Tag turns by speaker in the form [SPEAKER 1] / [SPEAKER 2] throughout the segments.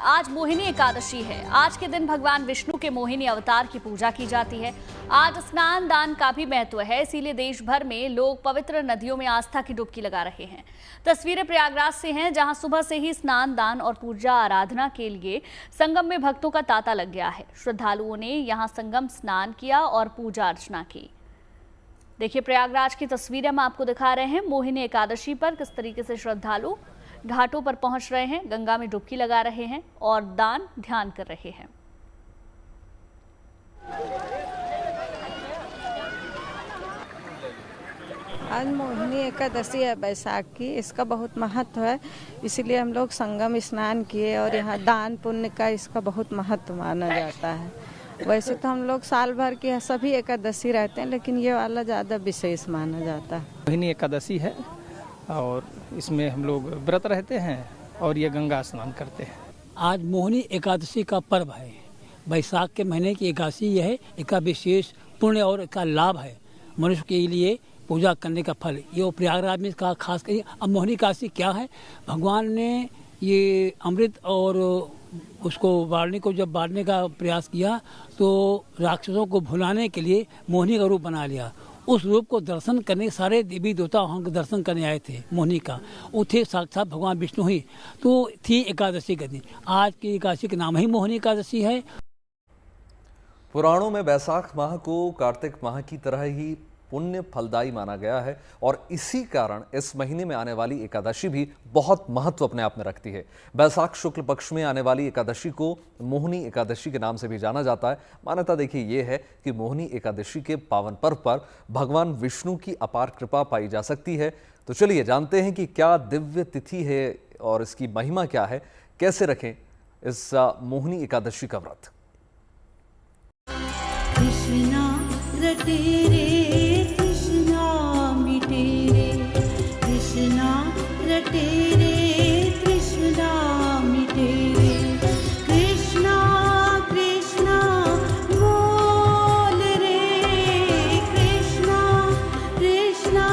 [SPEAKER 1] आज मोहिनी एकादशी है। आज के दिन भगवान विष्णु के मोहिनी अवतार की पूजा की जाती है। आज स्नान दान का भी महत्व है, इसीलिए देश भर में लोग पवित्र नदियों में आस्था की डुबकी लगा रहे हैं। तस्वीरें प्रयागराज से हैं, जहां सुबह से ही स्नान दान और पूजा आराधना के लिए संगम में भक्तों का तांता लग गया है। श्रद्धालुओं ने यहां संगम स्नान किया और पूजा अर्चना की। देखिए प्रयागराज की तस्वीरें हम आपको दिखा रहे हैं। मोहिनी एकादशी पर किस तरीके से श्रद्धालु घाटों पर पहुंच रहे हैं, गंगा में डुबकी लगा रहे हैं और दान ध्यान कर रहे हैं।
[SPEAKER 2] आज मोहिनी एकादशी है बैसाख की, इसका बहुत महत्व है, इसीलिए हम लोग संगम स्नान किए और यहाँ दान पुण्य का इसका बहुत महत्व माना जाता है। वैसे तो हम लोग साल भर के सभी एकादशी रहते हैं, लेकिन ये वाला ज़्यादा विशेष माना जाता है।
[SPEAKER 3] मोहिनी एकादशी है और इसमें हम लोग व्रत रहते हैं और ये गंगा स्नान करते हैं।
[SPEAKER 4] आज मोहिनी एकादशी का पर्व है। बैसाख के महीने की एकादशी यह है, इसका विशेष पुण्य और इसका लाभ है मनुष्य के लिए पूजा करने का फल। ये प्रयागराज में इसका खास कर। अब मोहिनी एकादशी क्या है, भगवान ने ये अमृत और उसको वाणी को जब बांटने का प्रयास किया तो राक्षसों को भुलाने के लिए मोहिनी का रूप बना लिया। उस रूप को दर्शन करने सारे देवी देवता वहाँ दर्शन करने आए थे। मोहिनी का वो थे साक्षात भगवान विष्णु ही, तो थी एकादशी का दिन। आज की एकादशी का नाम ही मोहिनी एकादशी है।
[SPEAKER 5] पुराणों में बैसाख माह को कार्तिक माह की तरह ही पुण्य फलदायी माना गया है और इसी कारण इस महीने में आने वाली एकादशी भी बहुत महत्व अपने आप में रखती है। बैसाख शुक्ल पक्ष में आने वाली एकादशी को मोहिनी एकादशी के नाम से भी जाना जाता है। मान्यता देखिए ये है कि मोहिनी एकादशी के पावन पर्व पर भगवान विष्णु की अपार कृपा पाई जा सकती है। तो चलिए जानते हैं कि क्या दिव्य तिथि है और इसकी महिमा क्या है, कैसे रखें इस मोहिनी एकादशी का व्रत।
[SPEAKER 6] कृष्णा रटे रे कृष्णा मिटे रे, कृष्णा रटे रे कृष्णा मिटे रे, कृष्णा कृष्णा बोल रे, कृष्णा कृष्णा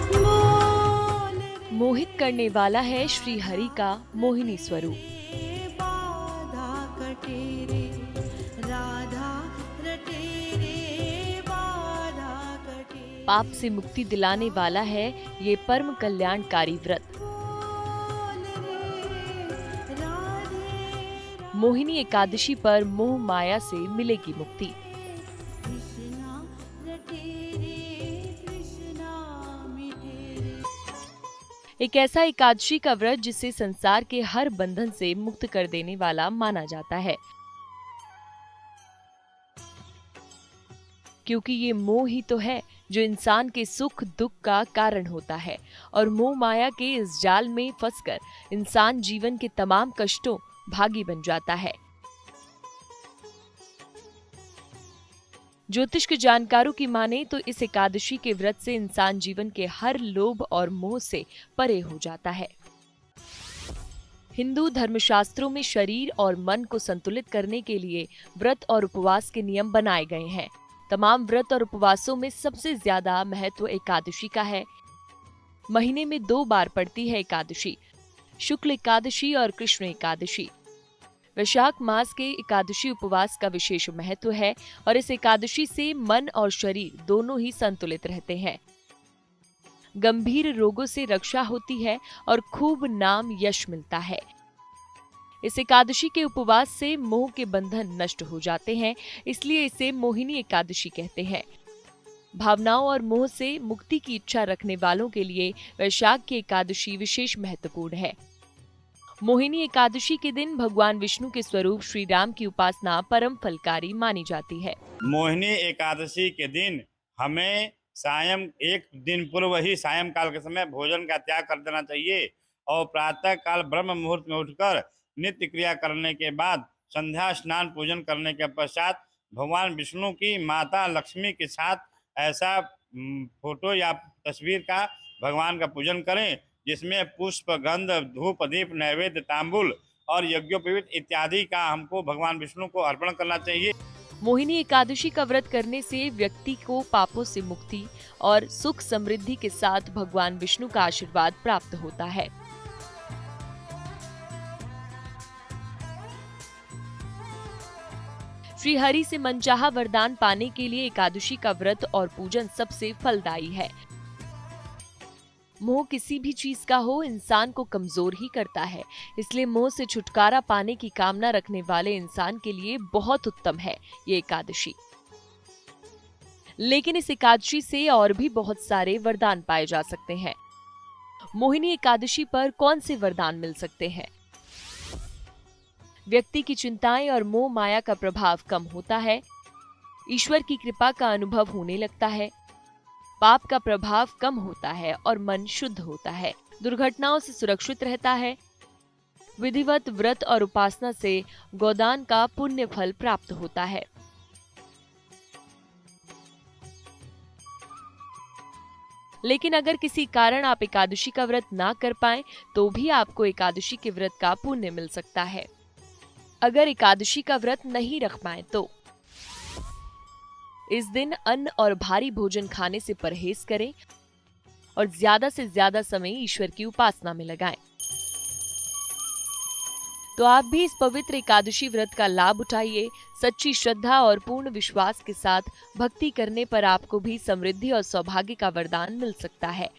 [SPEAKER 6] बोल रे।
[SPEAKER 7] मोहित करने वाला है श्री हरि का मोहिनी स्वरूप।
[SPEAKER 6] बाधा कटे रे राधा रटे रे, बाधा कटे
[SPEAKER 7] पाप से मुक्ति दिलाने वाला है ये परम कल्याणकारी व्रत। मोहिनी एकादशी पर मोह माया से मिलेगी मुक्ति।
[SPEAKER 6] कृष्णा रटे रे कृष्णा मिटे रे।
[SPEAKER 7] एक ऐसा एकादशी का व्रत जिसे संसार के हर बंधन से मुक्त कर देने वाला माना जाता है, क्योंकि ये मोह ही तो है जो इंसान के सुख दुख का कारण होता है और मोह माया के इस जाल में फंसकर इंसान जीवन के तमाम कष्टों भागी बन जाता है। ज्योतिष के जानकारों की माने तो इस एकादशी के व्रत से इंसान जीवन के हर लोभ और मोह से परे हो जाता है। हिंदू धर्मशास्त्रों में शरीर और मन को संतुलित करने के लिए व्रत और उपवास के नियम बनाए गए हैं। तमाम व्रत और उपवासों में सबसे ज्यादा महत्व एकादशी का है। महीने में 2 बार पड़ती है एकादशी, शुक्ल एकादशी और कृष्ण एकादशी। वैशाख मास के एकादशी उपवास का विशेष महत्व है और इस एकादशी से मन और शरीर दोनों ही संतुलित रहते हैं। गंभीर रोगों से रक्षा होती है और खूब नाम यश मिलता है। इस एकादशी के उपवास से मोह के बंधन नष्ट हो जाते हैं, इसलिए इसे मोहिनी एकादशी कहते हैं। भावनाओं और मोह से मुक्ति की इच्छा रखने वालों के लिए वैशाख की एकादशी विशेष महत्वपूर्ण है। मोहिनी एकादशी के दिन भगवान विष्णु के स्वरूप श्री राम की उपासना परम फलकारी मानी जाती है।
[SPEAKER 8] मोहिनी एकादशी के दिन हमें सायं एक दिन पूर्व ही सायंकाल के समय भोजन का त्याग कर देना चाहिए और प्रातः काल ब्रह्म मुहूर्त में उठकर नित्य क्रिया करने के बाद संध्या स्नान पूजन करने के पश्चात भगवान विष्णु की माता लक्ष्मी के साथ ऐसा फोटो या तस्वीर का भगवान का पूजन करें जिसमें पुष्प गंध धूप दीप नैवेद्य तांबुल और यज्ञोपवीत इत्यादि का हमको भगवान विष्णु को अर्पण करना चाहिए।
[SPEAKER 7] मोहिनी एकादशी का व्रत करने से व्यक्ति को पापों से मुक्ति और सुख समृद्धि के साथ भगवान विष्णु का आशीर्वाद प्राप्त होता है। श्री हरि से मनचाहा वरदान पाने के लिए एकादशी का व्रत और पूजन सबसे फलदायी है। मोह किसी भी चीज का हो इंसान को कमजोर ही करता है, इसलिए मोह से छुटकारा पाने की कामना रखने वाले इंसान के लिए बहुत उत्तम है ये एकादशी। लेकिन इस एकादशी से और भी बहुत सारे वरदान पाए जा सकते हैं। मोहिनी एकादशी पर कौन से वरदान मिल सकते हैं? व्यक्ति की चिंताएं और मोह माया का प्रभाव कम होता है, ईश्वर की कृपा का अनुभव होने लगता है, पाप का प्रभाव कम होता है और मन शुद्ध होता है, दुर्घटनाओं से सुरक्षित रहता है, विधिवत व्रत और उपासना से गोदान का पुण्य फल प्राप्त होता है। लेकिन अगर किसी कारण आप एकादशी का व्रत ना कर पाएं, तो भी आपको एकादशी के व्रत का पुण्य मिल सकता है। अगर एकादशी का व्रत नहीं रख पाए तो इस दिन अन्न और भारी भोजन खाने से परहेज करें और ज्यादा से ज्यादा समय ईश्वर की उपासना में लगाएं। तो आप भी इस पवित्र एकादशी व्रत का लाभ उठाइए। सच्ची श्रद्धा और पूर्ण विश्वास के साथ भक्ति करने पर आपको भी समृद्धि और सौभाग्य का वरदान मिल सकता है।